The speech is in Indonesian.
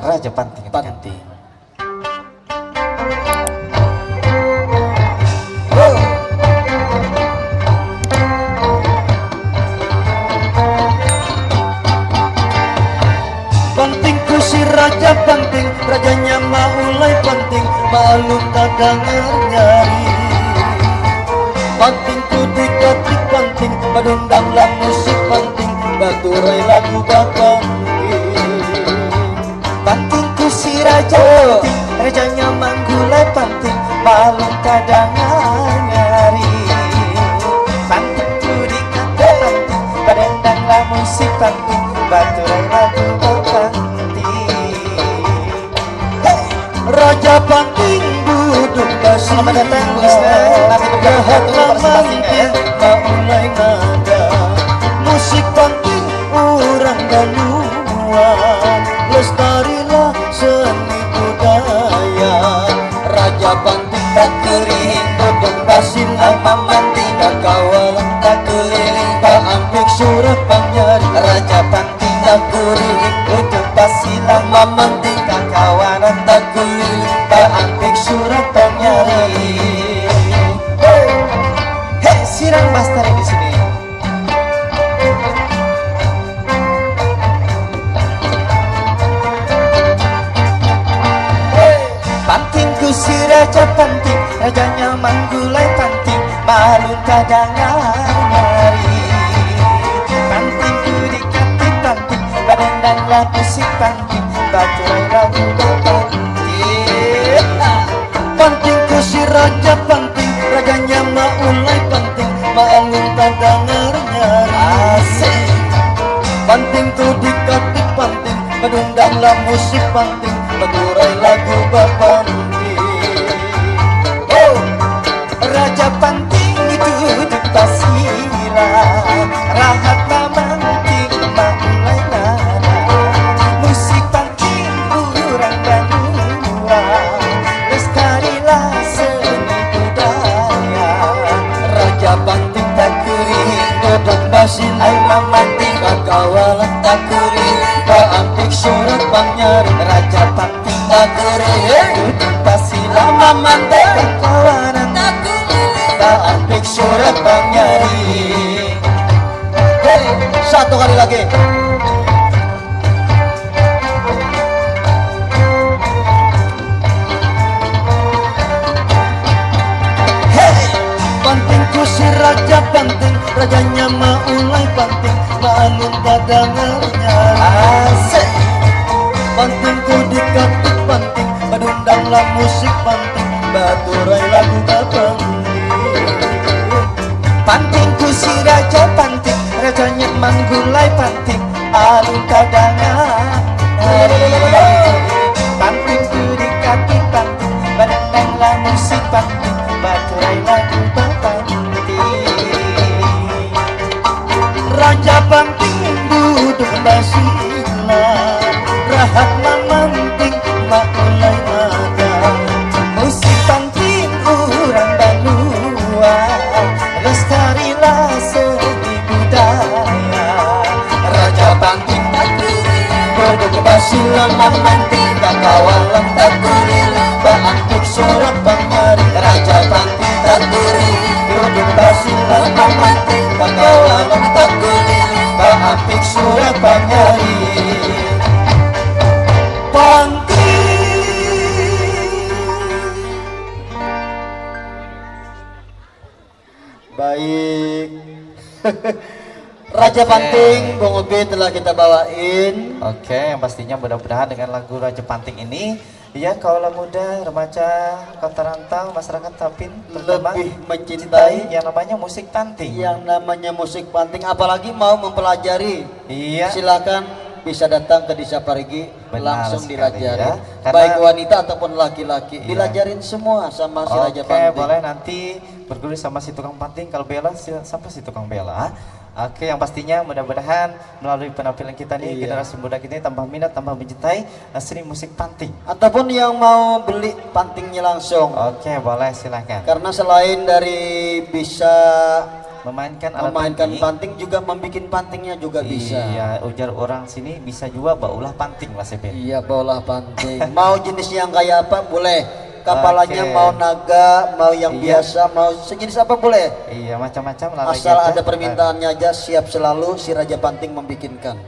Raja Panting. Panting. Pantingku si Raja Panting, rajanya Maulai Panting, malu tak dengar nyari. Pantingku dikatik Panting, padundanglah musik Panting, baturai lagu bapak. Pantingku si Raja Panting, rajanya Manggulai Panting, malu tak dengar nyari. Pantingku dikatik Panting, padundanglah musik Panting, baturai lagu bapak. Raja Panting duduk kasih. Selamat datang listener. Nanti Jahat partisipasinya ya. mulai nada. Musik Panting orang galuan, lestarilah seni budaya. Raja Panting tak kering duduk kasih lama mati, tak kawal tak keliling, tak ambil surat panyari. Raja Panting tak kering duduk kasih lama mati, tak kawanan tak keliling, tak ambil surat panyari. Hei, Sirang Bastari di sini. Pantingku si Raja Panting, rajanya Manggulai Panting, malu kadangan nyari. Pantingku dikatik Panting, padendanglah musik Panting, baturai lagu Panting. Pantingku si Raja Panting, rajanya Maulai Panting, malu kadangan nyari. Pantingku dikatik Panting, padendanglah musik Panting, baturai lagu Bapanti. Oh, Raja Panting itu duduk pasira, rahat mamanting Maulai nada. Musik Panting urang banua, lestarilah seni budaya. Raja Panting tak kering duduk basilai mamanting, kakawalan tak kering, ampik surat panyari. Raja Panting tak kering duduk basilai mamanting, kakawalan tak kering, ampik surat panyari. Hey, satu kali lagi. Pantingku si Raja Panting, rajanya Maulai Panting, malu kadangan nyari. Pantingku dikatik Panting, padundanglah musik Panting, baturai lagu Bapanti. Pantingku si Raja Panting, rajanya Manggulai Panting, malu kadangan nyari. Pantingku dikatik Panting, padundanglah musik Panting, baturai lagu Bapanti. Raja Panting duduk basila, rahat mamanting Maulai nada. Musik Panting urang banua, lestarilah seni budaya. Raja Panting tak kering duduk basila, mamanting kakawalan tak keliling, baantuk surat panyari. Raja Panting tak kering duduk basila, mamanting kakawalan tak keliling, baantuk surat panyari. Baik. Raja Panting, Bung Ubi telah kita bawain. Oke, yang pastinya mudah-mudahan dengan lagu Raja Panting ini, ya kaulah muda, remaja, kota rantau, masyarakat Tapin Lebih mencintai yang namanya musik panting. yang namanya musik Panting, apalagi mau mempelajari. Iya. Silakan bisa datang ke Desa Parigi, Benar langsung sekali, dilajarin. ya. Karena- Baik wanita ataupun laki-laki, Iya. dilajarin semua sama si Raja Oke, Panting. boleh nanti berguru sama si tukang panting. Kalau bela, siapa si tukang bela? Oke, yang pastinya mudah-mudahan melalui penampilan kita nih, Iya. generasi muda kita ini tambah minat, tambah mencintai seni musik panting. Ataupun yang mau beli pantingnya langsung. Oke, boleh silahkan. Karena selain dari bisa memainkan alat Memainkan panting. panting juga membikin pantingnya juga bisa. Iya, ujar orang sini bisa juga baulah panting Mas Epin. Iya, bola panting. Mau jenis yang kayak apa boleh. Kapalanya Oke. mau naga, mau yang Iya. biasa, mau sejenis apa boleh. Iya, macam-macam lah. Asal ada permintaannya aja, siap selalu si Raja Panting membikinkan.